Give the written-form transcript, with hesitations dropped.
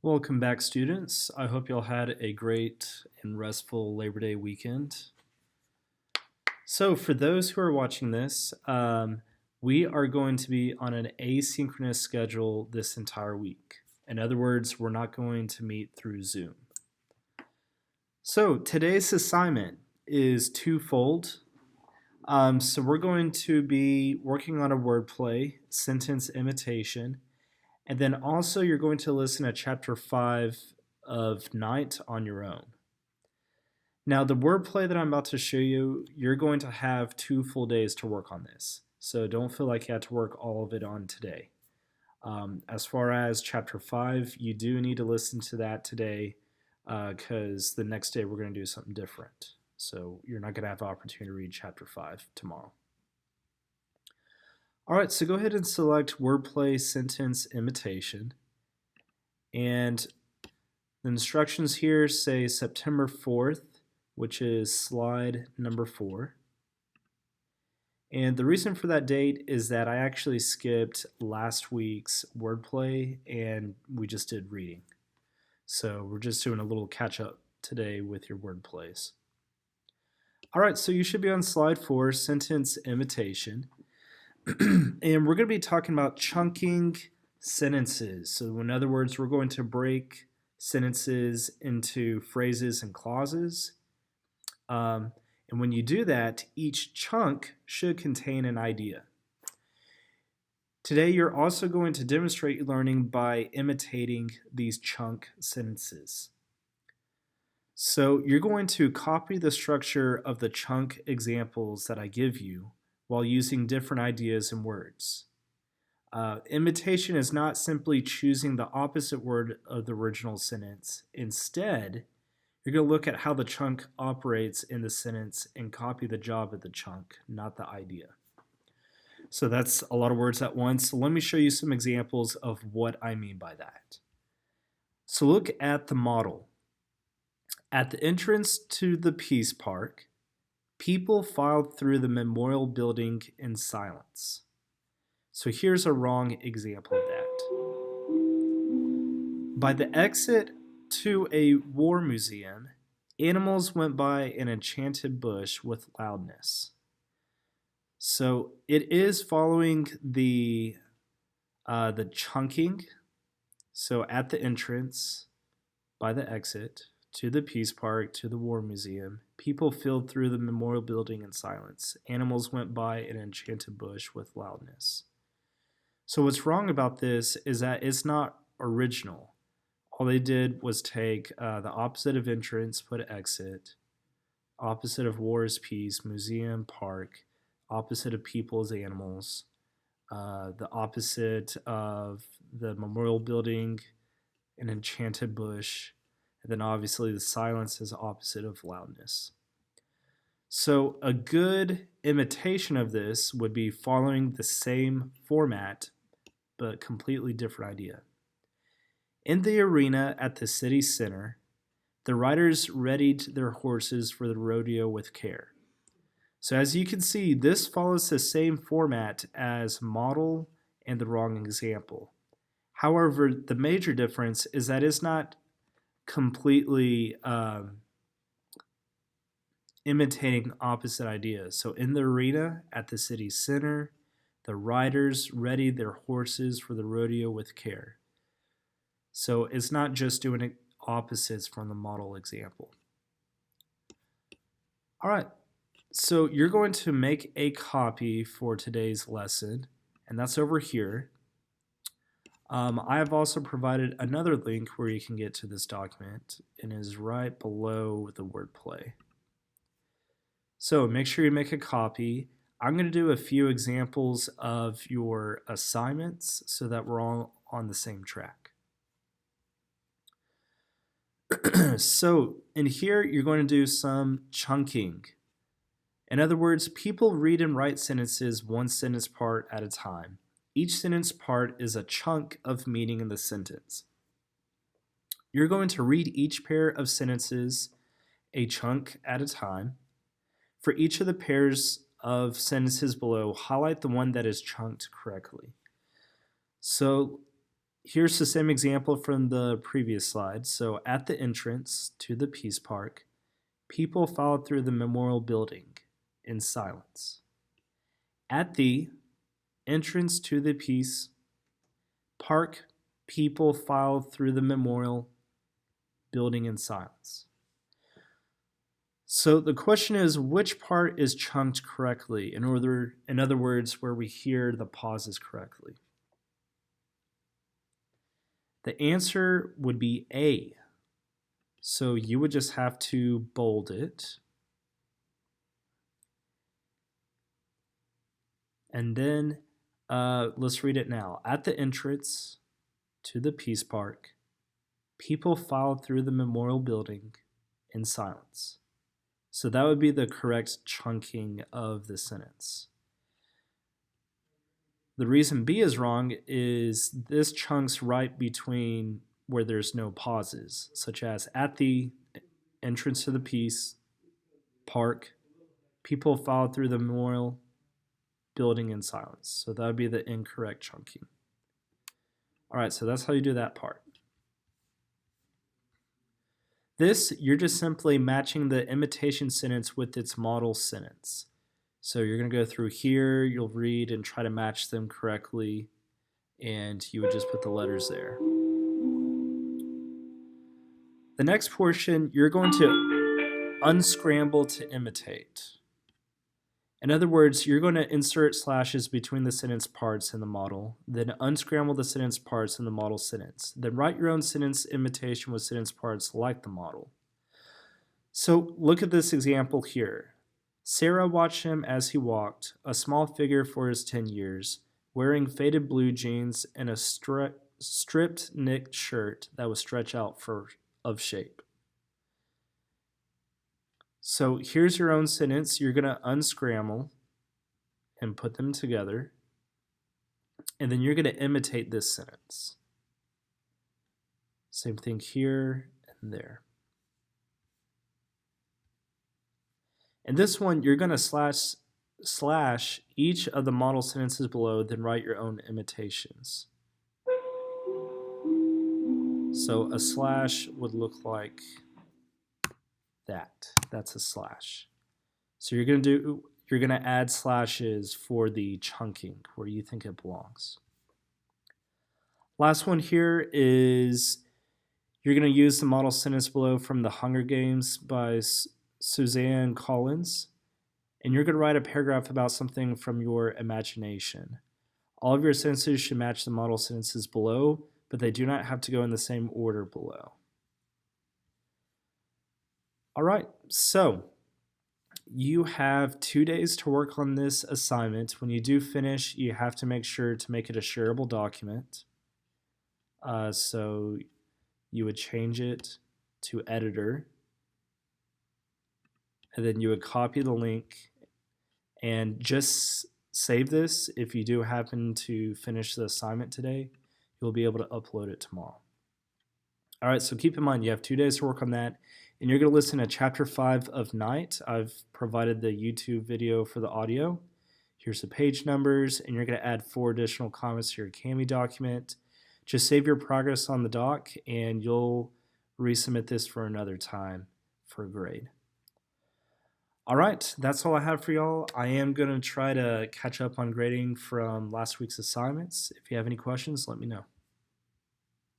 Welcome back, students. I hope y'all had a great and restful Labor Day weekend. So, for those who are watching this, we are going to be on an asynchronous schedule this entire week. In other words, we're not going to meet through Zoom. So, today's assignment is twofold. So, we're going to be working on a wordplay, sentence imitation, and then also you're going to listen to chapter 5 of Night on your own. Now the wordplay that I'm about to show you, you're going to have 2 full days to work on this. So don't feel like you have to work all of it on today. As far as chapter 5, you do need to listen to that today because the next day we're going to do something different. So you're not going to have the opportunity to read chapter 5 tomorrow. All right, so go ahead and select wordplay sentence imitation. And the instructions here say September 4th, which is slide number 4. And the reason for that date is that I actually skipped last week's wordplay and we just did reading. So we're just doing a little catch up today with your wordplays. All right, so you should be on slide 4, sentence imitation. And we're going to be talking about chunking sentences. So in other words, we're going to break sentences into phrases and clauses. And when you do that, each chunk should contain an idea. Today, you're also going to demonstrate your learning by imitating these chunk sentences. So you're going to copy the structure of the chunk examples that I give you while using different ideas and words. Imitation is not simply choosing the opposite word of the original sentence. Instead, you're going to look at how the chunk operates in the sentence and copy the job of the chunk, not the idea. So that's a lot of words at once. So let me show you some examples of what I mean by that. So look at the model. At the entrance to the Peace Park, people filed through the memorial building in silence. So here's a wrong example of that. By the exit to a war museum, animals went by an enchanted bush with loudness. So it is following the chunking. So at the entrance, by the exit, to the Peace Park, to the War Museum, people filed through the memorial building in silence. Animals went by an enchanted bush with loudness. So what's wrong about this is that it's not original. All they did was take the opposite of entrance, put exit, opposite of war is peace, museum, park, opposite of people is animals, the opposite of the memorial building, an enchanted bush, and then obviously the silence is opposite of loudness. So a good imitation of this would be following the same format, but completely different idea. In the arena at the city center, the riders readied their horses for the rodeo with care. So as you can see, this follows the same format as model and the wrong example. However, the major difference is that it's not completely imitating opposite ideas. So in the arena at the city center, the riders readied their horses for the rodeo with care. So it's not just doing opposites from the model example. All right, so you're going to make a copy for today's lesson, and that's over here. I have also provided another link where you can get to this document, and it is right below the wordplay. So make sure you make a copy. I'm going to do a few examples of your assignments so that we're all on the same track. So in here, you're going to do some chunking. In other words, people read and write sentences one sentence part at a time. Each sentence part is a chunk of meaning in the sentence. You're going to read each pair of sentences a chunk at a time. For each of the pairs of sentences below, highlight the one that is chunked correctly. So here's the same example from the previous slide. So at the entrance to the Peace Park, people filed through the memorial building in silence. At the entrance to the Peace Park, people filed through the memorial building in silence. So the question is, which part is chunked correctly? In other words, where we hear the pauses correctly. The answer would be A. So you would just have to bold it. And then let's read it now. At the entrance to the Peace Park, people filed through the memorial building in silence. So that would be the correct chunking of the sentence. The reason B is wrong is this chunks right between where there's no pauses, such as at the entrance to the Peace Park, people filed through the memorial building in silence. So that would be the incorrect chunking. All right, so that's how you do that part. This, you're just simply matching the imitation sentence with its model sentence. So you're going to go through here, you'll read and try to match them correctly, and you would just put the letters there. The next portion, you're going to unscramble to imitate. In other words, you're going to insert slashes between the sentence parts in the model, then unscramble the sentence parts in the model sentence. Then write your own sentence imitation with sentence parts like the model. So look at this example here. Sarah watched him as he walked, a small figure for his 10 years, wearing faded blue jeans and a stripped knit shirt that was stretched out of shape. So here's your own sentence. You're going to unscramble and put them together. And then you're going to imitate this sentence. Same thing here and there. And this one, you're going to slash each of the model sentences below, then write your own imitations. So a slash would look like that. That's a slash. So you're going to add slashes for the chunking where you think it belongs. Last one here is you're going to use the model sentence below from The Hunger Games by Suzanne Collins, and you're going to write a paragraph about something from your imagination. All of your sentences should match the model sentences below, but they do not have to go in the same order below. All right, so you have 2 days to work on this assignment. When you do finish, you have to make sure to make it a shareable document. So you would change it to editor, and then you would copy the link and just save this. If you do happen to finish the assignment today, you'll be able to upload it tomorrow. All right, so keep in mind you have 2 days to work on that, and you're going to listen to Chapter 5 of Night. I've provided the YouTube video for the audio. Here's the page numbers, and you're going to add 4 additional comments to your CAMI document. Just save your progress on the doc, and you'll resubmit this for another time for a grade. All right, that's all I have for y'all. I am going to try to catch up on grading from last week's assignments. If you have any questions, let me know.